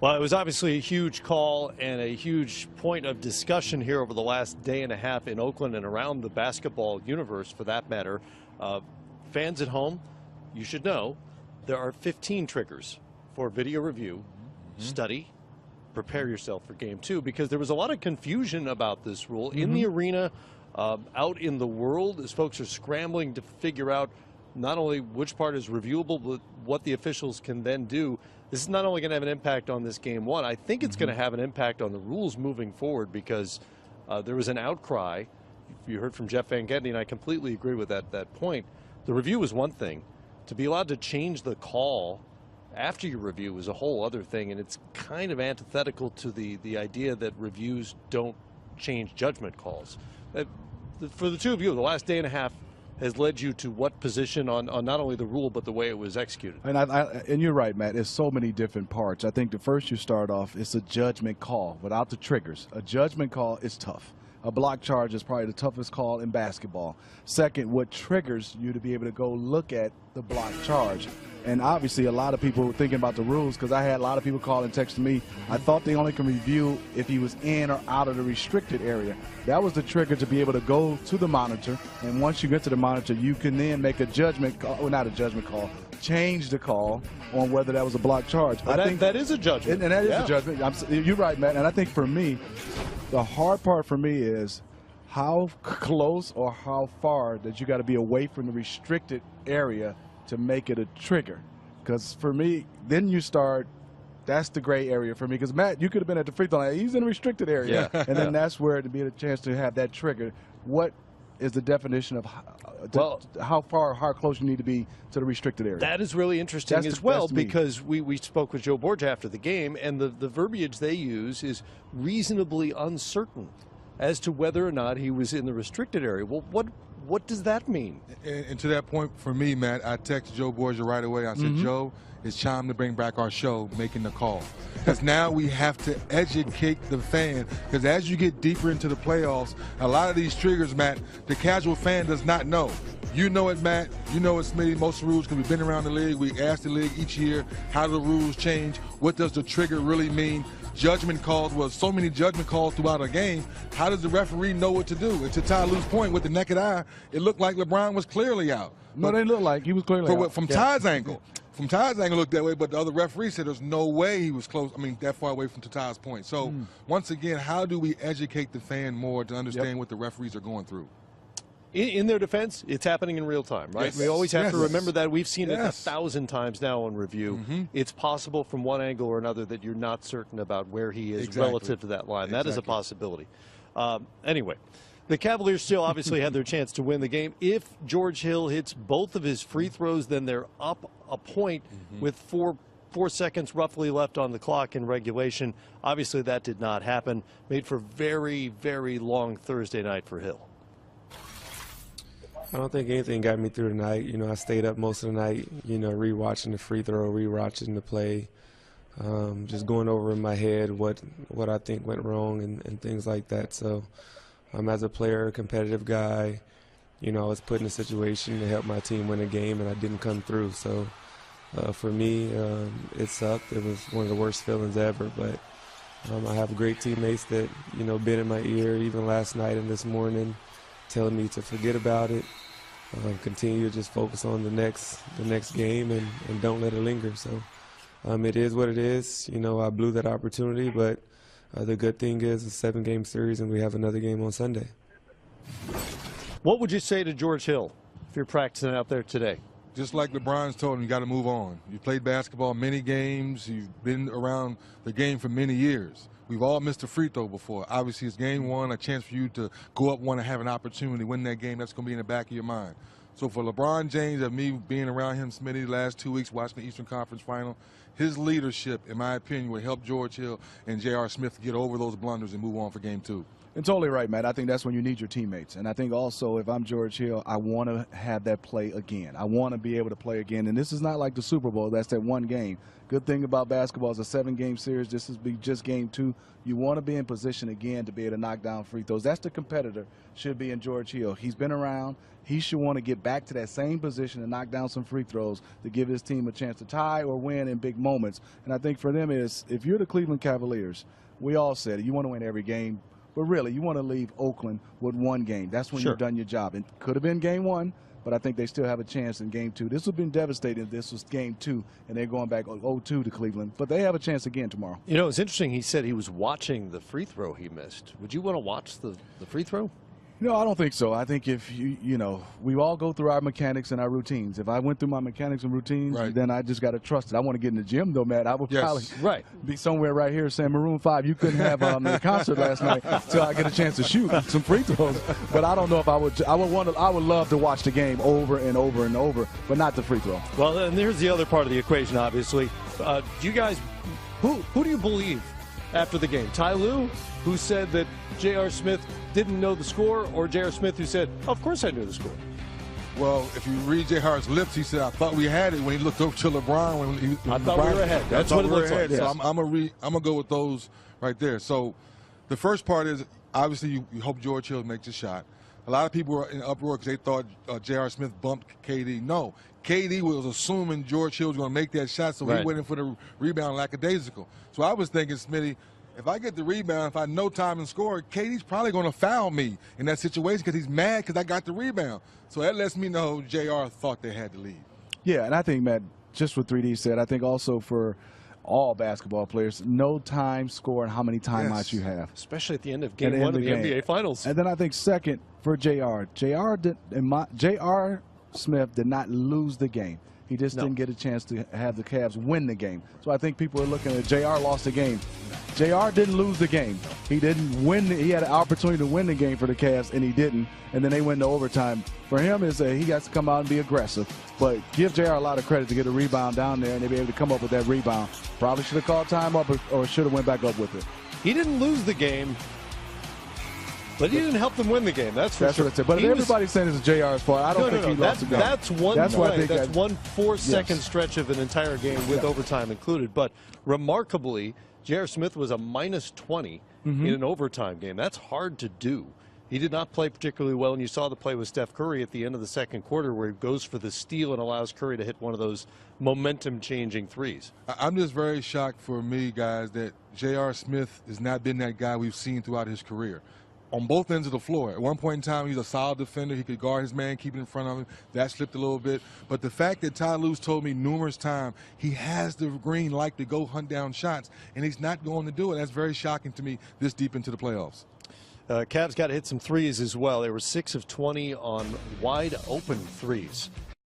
Well, it was obviously a huge call and a huge point of discussion here over the last day and a half in Oakland and around the basketball universe, for that matter. Fans at home, you should know there are 15 triggers for video review, study, prepare yourself for game 2, because there was a lot of confusion about this rule in the arena, out in the world, as folks are scrambling to figure out not only which part is reviewable, but what the officials can then do. This is not only going to have an impact on this game 1, I think it's going to have an impact on the rules moving forward, because there was an outcry. You heard from Jeff Van Gendry, and I completely agree with that point. The review is one thing. To be allowed to change the call after your review is a whole other thing, and it's kind of antithetical to the idea that reviews don't change judgment calls. For the two of you, the last day and a half has led you to what position on not only the rule but the way it was executed? And you're right, Matt. There's so many different parts. I think the first you start off, it's a judgment call without the triggers. A judgment call is tough. A block charge is probably the toughest call in basketball. Second, what triggers you to be able to go look at the block charge? And obviously a lot of people were thinking about the rules, because I had a lot of people call and text me. I thought they only can review if he was in or out of the restricted area. That was the trigger to be able to go to the monitor, and once you get to the monitor, you can then make a judgment call, well, not a judgment call, change the call on whether that was a block charge. I think that is a judgment. And that is a judgment. You're right, Matt. And I think for me, the hard part for me is how close or how far that you got to be away from the restricted area to make it a trigger. Because for me, then you start, that's the gray area for me. Because Matt, you could have been at the free throw line. He's in a restricted area. And then that's where to be a chance to have that trigger. What is the definition of how far, how close you need to be to the restricted area? That is really interesting as well, because we spoke with Joe Borgia after the game, and the verbiage they use is reasonably uncertain as to whether or not he was in the restricted area. Well, what does that mean? And to that point, for me, Matt, I texted Joe Borgia right away. I said, Joe, it's time to bring back our show, Making the Call. Because now we have to educate the fan. Because as you get deeper into the playoffs, a lot of these triggers, Matt, the casual fan does not know. You know it, Matt. You know it, Smitty. Most rules, because we've been around the league. We ask the league each year, how do the rules change? What does the trigger really mean? Judgment calls, well, so many judgment calls throughout a game. How does the referee know what to do? And to Ty Lue's point, with the naked eye, it looked like LeBron was clearly out. No, they looked like he was clearly out. From Ty's angle. From Ty's angle, looked that way, but the other referee said there's no way he was close. I mean, that far away from Ty's point. So, once again, how do we educate the fan more to understand what the referees are going through? In their defense, it's happening in real time, right? Yes. We always have to remember that. We've seen it 1,000 times now on review. It's possible from one angle or another that you're not certain about where he is relative to that line. That is a possibility. Anyway, the Cavaliers still obviously had their chance to win the game. If George Hill hits both of his free throws, then they're up a point with 4 seconds roughly left on the clock in regulation. Obviously, that did not happen. Made for very, very long Thursday night for Hill. I don't think anything got me through the night. You know, I stayed up most of the night, you know, rewatching the free throw, rewatching the play, just going over in my head what I think went wrong and things like that. So as a player, a competitive guy, you know, I was put in a situation to help my team win a game, and I didn't come through. So for me, it sucked. It was one of the worst feelings ever. But I have great teammates that, you know, been in my ear even last night and this morning, telling me to forget about it, continue to just focus on the next game and don't let it linger. So it is what it is. You know, I blew that opportunity, but the good thing is it's a 7-game series and we have another game on Sunday. What would you say to George Hill if you're practicing out there today? Just like LeBron's told him, you got to move on. You played basketball many games. You've been around the game for many years. We've all missed a free throw before. Obviously, it's game 1, a chance for you to go up 1 and have an opportunity to win that game. That's going to be in the back of your mind. So for LeBron James and me being around him, Smitty, the last 2 weeks watching the Eastern Conference Final, his leadership, in my opinion, will help George Hill and J.R. Smith get over those blunders and move on for game 2. And totally right, Matt. I think that's when you need your teammates. And I think also if I'm George Hill, I want to have that play again. I want to be able to play again. And this is not like the Super Bowl. That's that one game. Good thing about basketball is a 7-game series. This is just game 2. You want to be in position again to be able to knock down free throws. That's the competitor should be in George Hill. He's been around. He should want to get back to that same position and knock down some free throws to give his team a chance to tie or win in big moments. And I think for them is, if you're the Cleveland Cavaliers, we all said it, you want to win every game. But really, you want to leave Oakland with 1 game. That's when Sure. you've done your job. It could have been game 1, but I think they still have a chance in game 2. This would have been devastating if this was game 2 and they're going back 0-2 to Cleveland. But they have a chance again tomorrow. You know, it's interesting. He said he was watching the free throw he missed. Would you want to watch the free throw? No, I don't think so. I think if you know, we all go through our mechanics and our routines. If I went through my mechanics and routines, Right. then I just got to trust it. I want to get in the gym, though, Matt. I would probably Right. be somewhere right here saying, Maroon 5, you couldn't have the concert last night until I get a chance to shoot some free throws. But I don't know if I would. I would love to watch the game over and over and over, but not the free throw. Well, and here's the other part of the equation, obviously. Do you guys, who do you believe after the game? Ty Lue, who said that J.R. Smith didn't know the score, or J.R. Smith, who said, of course I knew the score? Well, if you read J.R.'s lips, he said, I thought we had it when he looked over to LeBron. I thought we were ahead. That's what it looks like. So Yes. I'm going to go with those right there. So the first part is, obviously, you hope George Hill makes a shot. A lot of people were in uproar because they thought J.R. Smith bumped KD. No, KD was assuming George Hill was going to make that shot, so Right. he went in for the rebound lackadaisical. So I was thinking, Smitty, if I get the rebound, if I know time and score, KD's probably going to foul me in that situation because he's mad because I got the rebound. So that lets me know J.R. thought they had the lead. Yeah, and I think, Matt, just what 3D said, I think also for all basketball players, no time, score, and how many timeouts Yes. you have. Especially at the end of At game the 1 end of of the the game. NBA Finals. And then I think second for J.R. J.R. Smith did not lose the game. He just No. didn't get a chance to have the Cavs win the game. So I think people are looking at J.R. lost the game. J.R. didn't lose the game. He didn't win. He had an opportunity to win the game for the Cavs, and he didn't. And then they went to overtime. For him, is he got to come out and be aggressive. But give J.R. a lot of credit to get a rebound down there and to be able to come up with that rebound. Probably should have called time up or should have went back up with it. He didn't lose the game, but he didn't help them win the game. That's for That's sure. what I said. But if He was- everybody's saying it's J.R.'s fault, I don't think he lost the game. That's one That's why I play. think That's that- one 4-second Yes. stretch of an entire game with Yeah. overtime included. But remarkably, J.R. Smith was a -20 in an overtime game. That's hard to do. He did not play particularly well, and you saw the play with Steph Curry at the end of the second quarter where he goes for the steal and allows Curry to hit one of those momentum-changing threes. I'm just very shocked for me, guys, that J.R. Smith has not been that guy we've seen throughout his career. On both ends of the floor. At one point in time, he's a solid defender. He could guard his man, keep it in front of him. That slipped a little bit. But the fact that Ty Lue's told me numerous times he has the green light to go hunt down shots, and he's not going to do it, that's very shocking to me this deep into the playoffs. Cavs got to hit some threes as well. They were 6 of 20 on wide open threes.